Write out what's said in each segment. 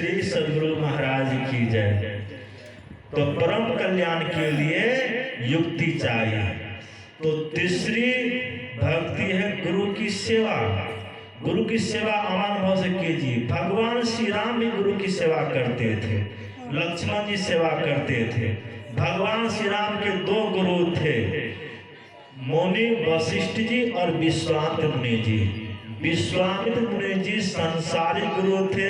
श्री सद्गुरु महाराज की जय। तो परम कल्याण के लिए युक्ति चाहिए। तो तीसरी भक्ति है गुरु की सेवा। गुरु की सेवा अमान भाव से कीजिए। भगवान श्री राम भी गुरु की सेवा करते थे, लक्ष्मण जी सेवा करते थे। भगवान श्री राम के दो गुरु थे, मुनि वशिष्ठ जी और विश्वामित्र मुनि जी। विश्वामित्र मुनि जी संसारिक गुरु थे,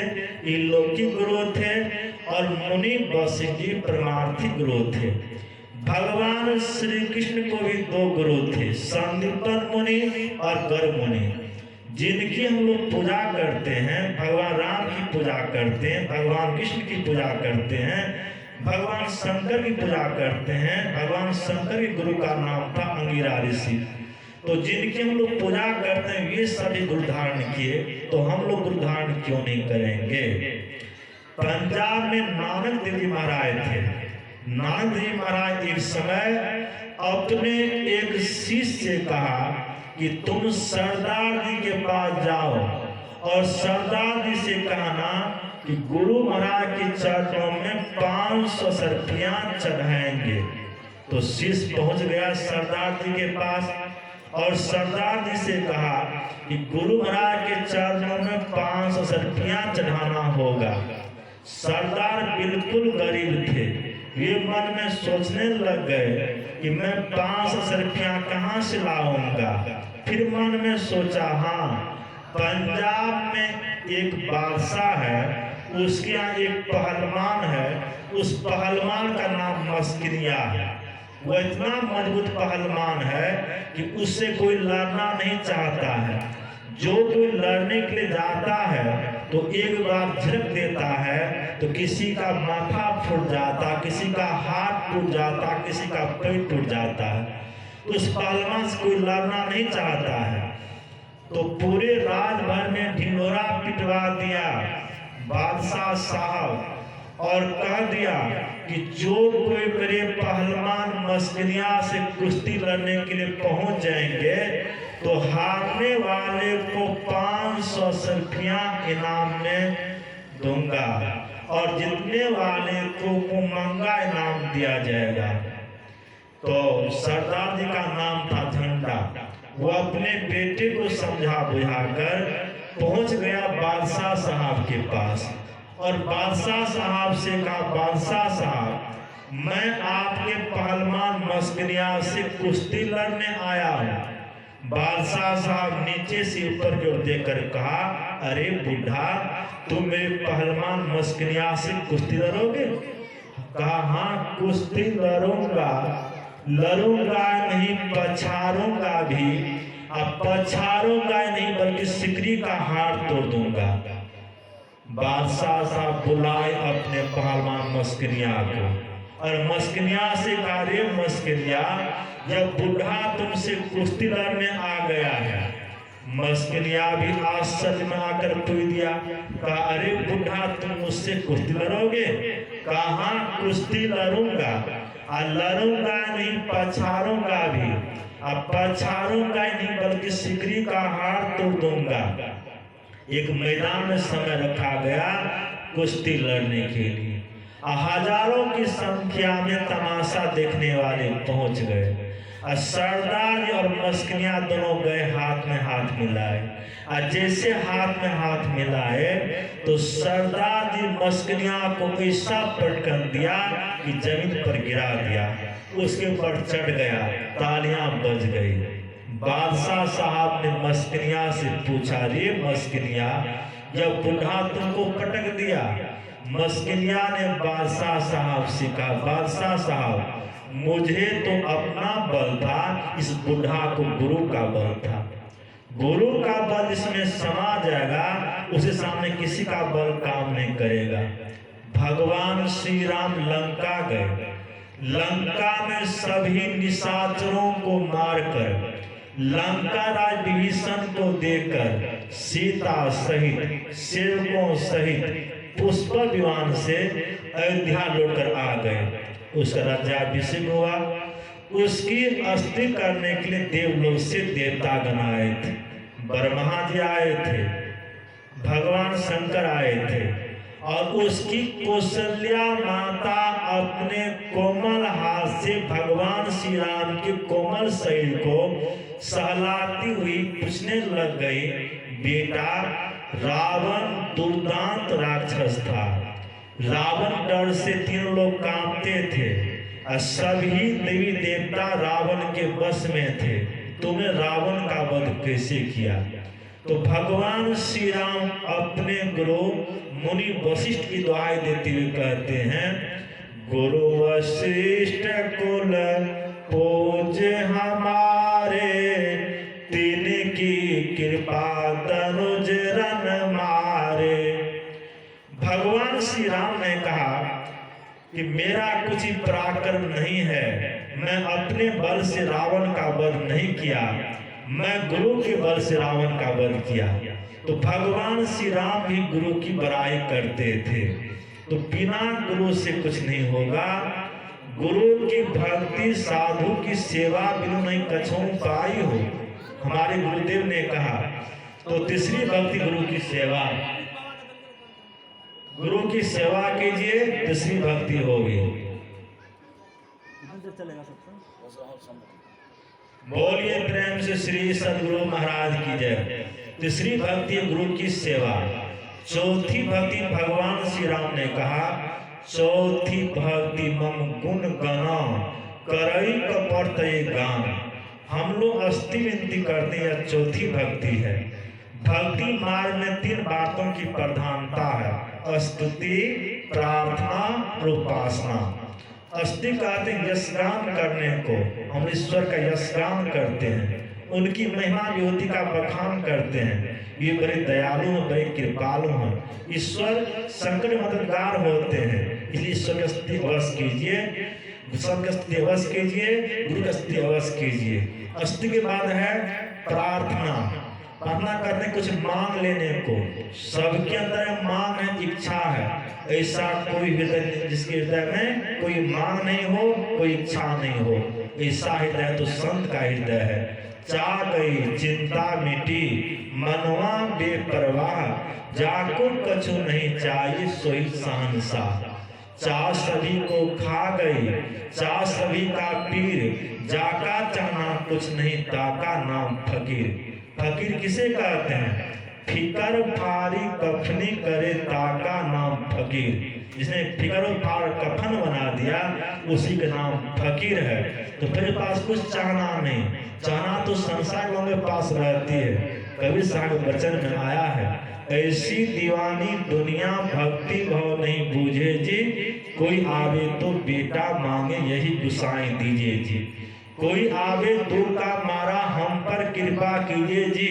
इलोकी गुरु थे, और मुनि वशिष्ठ जी परमार्थिक गुरु थे। भगवान श्री कृष्ण को भी दो गुरु थे, संदीपन मुनि और गर्ग मुनि, जिनकी हम लोग पूजा करते हैं। भगवान राम की पूजा करते हैं, भगवान कृष्ण की पूजा करते हैं, भगवान शंकर की पूजा करते हैं। भगवान शंकर के गुरु का नाम था अंगिरा ऋषि। तो जिनकी हम लोग पूजा करते हैं ये सभी गुरु धारण किए, तो हम लोग गुरु धारण क्यों नहीं करेंगे। पंजाब में नानक देव जी महाराज थे। नानक देव जी महाराज एक समय अपने एक शिष्य से कहा कि तुम सरदार जी के पास जाओ और सरदार जी से कहना कि गुरु महाराज के चरणों में 500 सर्पियां चढ़ाएंगे। तो शिष्य पहुंच गया सरदार जी के पास और सरदार जी से कहा कि गुरु महाराज के चरणों में 500 सर्पियां चढ़ाना होगा। सरदार बिल्कुल गरीब थे, वे मन में सोचने लग गए कि मैं 500 सर्पियां कहाँ से लाऊंगा। फिर मन में सोचा, हाँ पंजाब में एक बादशाह है, उसके यहाँ एक पहलवान है, उस पहलवान का नाम मस्किनिया है। वो इतना मजबूत पहलवान है कि उससे कोई लड़ना नहीं चाहता है। जो कोई लड़ने के लिए जाता है तो एक बार झड़क देता है तो किसी का माथा फूट जाता, किसी का हाथ टूट जाता, किसी का पैर टूट जाता है। उस पहलवान से कोई लड़ना नहीं चाहता है। तो पूरे राज भर में ढिंढोरा पिटवा दिया बादशाह साहब और कह दिया कि जो कोई मेरे पहलवान मस्किनिया से कुश्ती लड़ने के लिए पहुंच जाएंगे तो हारने वाले को 500 सर्पियां इनाम में दूंगा और जीतने वाले को महंगा इनाम दिया जाएगा। तो सरदार जी का नाम था झंडा। वो अपने बेटे को समझा बुझाकर पहुंच गया बादशाह साहब के पास और बादशाह साहब से कहा, बादशाह साहब मैं आपके पहलवान मस्किनिया से कुश्ती लड़ने आया हूँ। बादशाह साहब नीचे से ऊपर की ओर देखकर कहा, अरे बुढ़ा तुम मेरे पहलवान मस्किनिया से कुश्ती लड़ोगे? कहा, हाँ कुश्ती लड़ूंगा, लड़ूंगा नहीं पछाड़ूंगा भी, अब पछाड़ूंगा नहीं बल्कि सिकरी का हार तोड़ दूंगा। बादशाह साहब बुलाए अपने पहलवान मस्किनिया को और मस्किनिया से कहा, रे मस्किनिया जब बुढ़ा तुमसे कुश्ती लड़ने आ गया है। मस्किनिया भी आश्चर्य में आकर पूछ दिया, कहा, अरे बुढ़ा तुम मुझसे कुश्ती लड़ोगे? कहा, हाँ कुश्ती लड़ूंगा, लड़ूंगा नहीं पछाड़ूंगा भी, अब पछाड़ूंगा नहीं बल्कि सिकरी का हार तोड़ दूंगा। एक मैदान में समय रखा गया कुश्ती लड़ने के लिए। हजारों की संख्या में तमाशा देखने वाले पहुंच गए। सरदार और मस्किनिया दोनों गए हाथ में हाथ मिलाए। जैसे हाथ में हाथ मिलाए तो सरदार जी मस्किनिया को ऐसा पटकन दिया कि जमीन पर गिरा दिया, उसके ऊपर चढ़ गया, तालियां बज गई। बादशाह साहब ने मस्किनिया से पूछा, रे मस्किनिया जब बुढ़ा तुमको पटक दिया? मस्किनिया ने बादशाह साहब से कहा, बादशाह साहब मुझे तो अपना बल था, इस बुढ़ा को गुरु का बल था। गुरु का बल इसमें समा जाएगा, उसे सामने किसी का बल काम नहीं करेगा। भगवान श्री राम लंका गए, लंका में सभी निशाचरों को मारकर लंका राज विभीषण को देकर सीता सहित सेवकों सहित पुष्प विमान से अयोध्या लौटकर आ गए। उसका राज्याभिषेक हुआ। उसकी अस्थि करने के लिए देवलोक से देवतागण आए थे, ब्रह्मा जी आए थे, भगवान शंकर आए थे और उसकी कौशल्या माता अपने कोमल हाथ से भगवान श्री राम के कोमल शरीर को सहलाती हुई पूछने लग गई, बेटा, रावण दुर्दांत राक्षस था। रावण डर से तीनों लोग कांपते थे और सभी देवी देवता रावण के वश में थे। तुमने रावण का वध कैसे किया? तो भगवान श्री राम अपने गुरु मुनि वशिष्ठ की दुआएं देते हुए कहते हैं, गुरु वशिष्ठ कुल पूज्य हमारे, तिनकी कृपा तनुज रन मारे। भगवान श्री राम ने कहा कि मेरा कुछ ही पराक्रम नहीं है, मैं अपने बल से रावण का वध नहीं किया, मैं गुरु के बल से रावण का वध किया। तो भगवान श्री राम भी गुरु की बड़ाई करते थे। तो बिना गुरु से कुछ नहीं होगा। गुरु की भक्ति साधु की सेवा बिनु नहीं कछू पाई हो, हमारे गुरुदेव ने कहा। तो तीसरी भक्ति गुरु की सेवा। गुरु की सेवा कीजिए, तीसरी भक्ति होगी। बोलिए प्रेम से श्री सद्गुरु महाराज की जय। तीसरी भक्ति गुरु की सेवा। चौथी भक्ति भगवान श्री राम ने कहा, चौथी भक्ति मम गुण गना करई कपट गान। हम लोग अस्थि विनती करते हैं, चौथी भक्ति है। भक्ति मार्ग में 3 बातों की प्रधानता है, स्तुति, प्रार्थना और उपासना। स्तुति कहते हैं यशगान करने को, हम ईश्वर का यशगान करते हैं, उनकी महिमा विभूति का बखान करते हैं। ये बड़े दयालु हैं, बड़े कृपालु हैं। ईश्वर संकट मददगार होते हैं, इसलिए ईश्वर का स्तुति अवश्य कीजिए, सबका स्तुति अवश्य कीजिए, गुरु का स्तुति अवश्य कीजिए। स्तुति के बाद है प्रार्थना। प्रार्थना करते कुछ मांग लेने को। सबके अंदर मांग है, इच्छा है। ऐसा कोई हृदय जिसके हृदय में कोई मांग नहीं हो, कोई इच्छा नहीं हो, ऐसा हृदय तो संत का हृदय है। चाह गई चिंता मिटी, मनवा बेपरवाह, जाको कछु नहीं चाहिए सोई शहंशाह। चाह सभी को खा गई, चाह सभी का पीर, जाका चाहना कुछ नहीं, ताका नाम फकीर। फकीर किसे कहते हैं? फिकर फारी कफनी करे, ताका नाम फकीर। जिसने फिकर फार कफन बना दिया, उसी का नाम फकीर है। तो मेरे पास कुछ चाहना नहीं, चाहना तो संसार लोगों के पास रहती है। कबीर साहब वचन में आया है, ऐसी दीवानी दुनिया भक्ति भाव नहीं बूझे जी, कोई आवे तो बेटा मांगे यही गुसाई दीजिए जी। कोई आवे दूर का मारा हम पर कृपा कीजिए जी,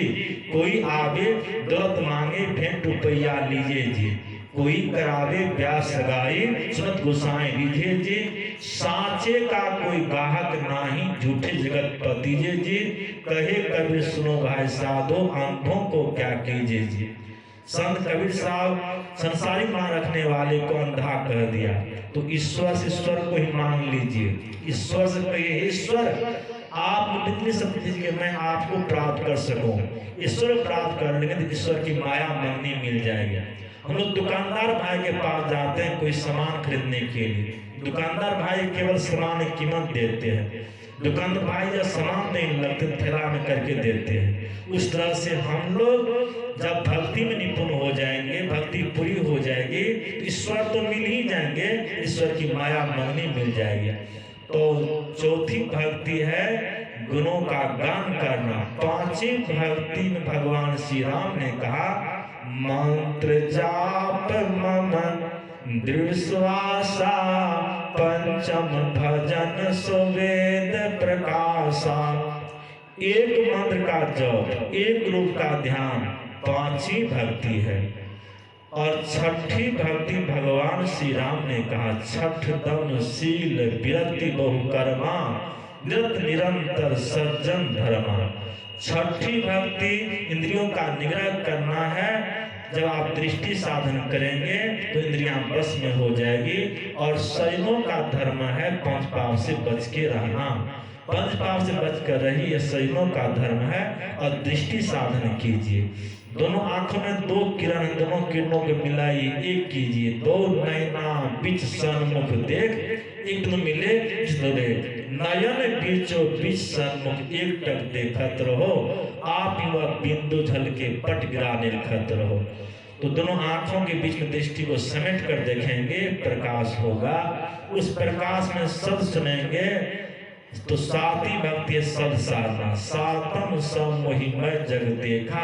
कोई आवे दौलत मांगे भेंट रुपया लीजिए जी। कोई करावे ब्याह सगाई सुनत गुसाई दीजिए जी। साचे का कोई गाहक नाही, झूठे जगत पतीजे जी। कहे कबीर सुनो भाई साधो, आंखों को क्या कीजिए जी। संत कबीर साहब संसारिक मान रखने वाले को अंधा कह दिया। तो ईश्वर से ईश्वर को ही मांग लीजिए। ईश्वर से कहिए, ईश्वर आप इतनी शक्ति दीजिए मैं आपको प्राप्त कर सकूं। ईश्वर प्राप्त करने के तो ईश्वर की माया मांगनी मिल जाएगी। हम लोग दुकानदार भाई के पास जाते हैं कोई सामान खरीदने के लिए। दुकानदार भाई केवल सामान की कीमत देते हैं। दुकानदार भाई जब सामान नहीं लगते थैला में करके देते हैं। उस तरह से हम लोग जब भक्ति में निपुण हो जाएंगे, भक्ति पूरी हो जाएगी, तो ईश्वर तो मिल ही जाएंगे, ईश्वर की माया मांगनी मिल जाएगी। तो चौथी भक्ति है गुणों का गान करना। पांचवी भक्ति में भगवान श्री राम ने कहा, मंत्र जाप मम दृश्वासा, पंचम भजन सुवेद प्रकाशा। एक मंत्र का जप, एक रूप का ध्यान, पांचवी भक्ति है। और छठी भक्ति भगवान श्री राम ने कहा, छठ दम शील विरति बहुकर्मा, निरत निरंतर सज्जन धर्मा। छठी भक्ति इंद्रियों का निग्रह करना है। जब आप दृष्टि साधन करेंगे तो इंद्रियां बस में हो जाएगी। और शरीरों का धर्म है पांच पाप से बच के रहना। पंच पाप से बच कर रही, यह शरीरों का धर्म है। और दृष्टि साधन कीजिए। दोनों आंखों में दो किरण, दोनों किरणों को मिलाई एक कीजिए। दो नैना बीच सन्मुख देख, एक न मिले देख। नयन बीचो बीच सन्मुख एक टक देखत रहो, आप ही वह बिंदु झल के पट गिराने लिखत रहो। तो दोनों आंखों के बीच में दृष्टि को समेट कर देखेंगे, प्रकाश होगा। उस प्रकाश में शब्द सुनेंगे तो साती भक्ति सद साधना। सातम सब मोहिमय जग देखा,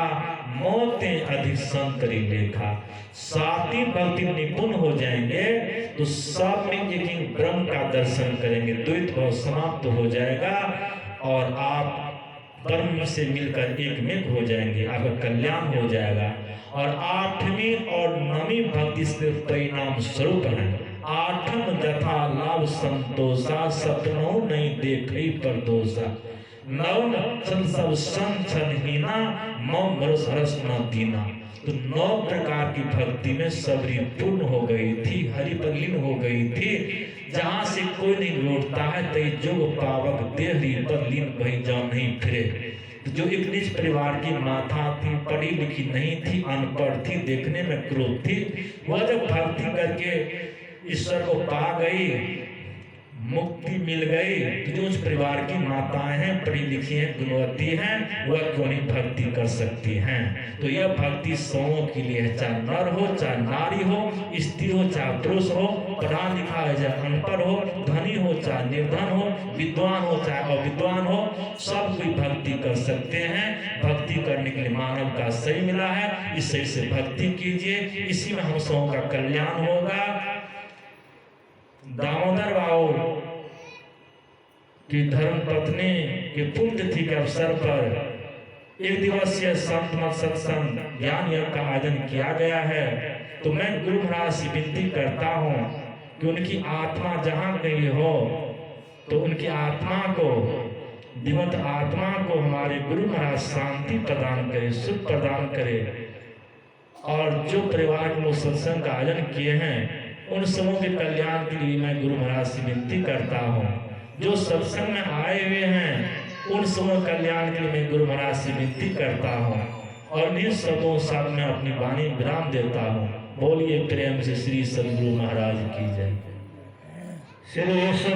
मौते अधिक संतरी लेखा। साती भक्ति निपुण हो जाएंगे तो सब में एक ब्रह्म का दर्शन करेंगे, द्वैत भाव समाप्त हो जाएगा और आप ब्रह्म से मिलकर एक में हो जाएंगे, आपका कल्याण हो जाएगा। और आठवीं और नवीं भक्ति से परिणाम स्वरूप है। आठम जथा लाभ संतोषा, सपनों नहीं देखई पर दोषा। नवम सब संहीना, मम रस न दीना। तो 9 प्रकार की भक्ति में सबरी पूर्ण हो गई थी, हरि पर लीन हो गई थी। जहां से कोई नहीं लौटता है तई जोग पावक देहरी पर लीन वही जाओ नहीं फिरे। जो एक निज परिवार की माता थी, पढ़ी लिखी नहीं थी, अनपढ़ थी, देखने में क्रूर थी, वह जब भक्ति करके ईश्वर को पा गई, मुक्ति मिल गई, तो जो उस परिवार की माताएं हैं, पढ़ी लिखी हैं, गुणवती हैं, वह क्यों नहीं भक्ति कर सकती हैं। तो यह भक्ति सबों के लिए है, चाहे नर हो चाहे नारी हो, स्त्री हो चाहे पुरुष हो, पढ़ा लिखा है चाहे अनपढ़ हो, धनी हो चाहे निर्धन हो, विद्वान हो चाहे अविद्वान हो, सब कोई भक्ति कर सकते हैं। भक्ति करने के लिए मानव का सही मिला है, इस सही से भक्ति कीजिए, इसी में हम सबों का कल्याण होगा। दामोदर बाबू की धर्म पत्नी के पुण्यतिथि के अवसर पर एक दिवसीय संत मत सत्संग ज्ञान यज्ञ का आयोजन किया गया है। तो मैं गुरु महाराज से विनती करता हूँ कि उनकी आत्मा जहाँ कहीं हो तो उनकी आत्मा को, दिवंगत आत्मा को हमारे गुरु महाराज शांति प्रदान करे, सुख प्रदान करे। और जो परिवार के लोग सत्संग का आयोजन किए हैं उन सबों के कल्याण के लिए मैं गुरु महाराज से विनती करता हूँ। जो सत्संग में आए हुए हैं उन सबों कल्याण के लिए मैं गुरु महाराज से विनती करता हूँ। और निज शब्दों साथ में अपनी वाणी विराम देता हूँ। बोलिए प्रेम से श्री सद्गुरु महाराज की जय। श्री